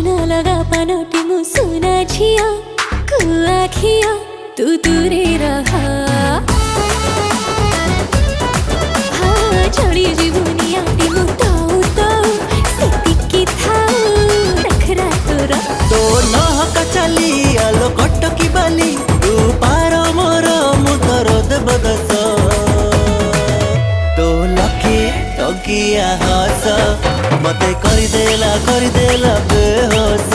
सुना लगा पानोटी मु सुना झिया कुआखिया तू दूरे रहा हाँ चढ़ी जीवनिया मु ताऊ ताऊ सेतिकी थाऊ नखरा तोरा तो नहका चली आलो कटकी बाली तू पार मोर मु तोर देबदस तो लकी टकिया हस मते कर देला बेहोस।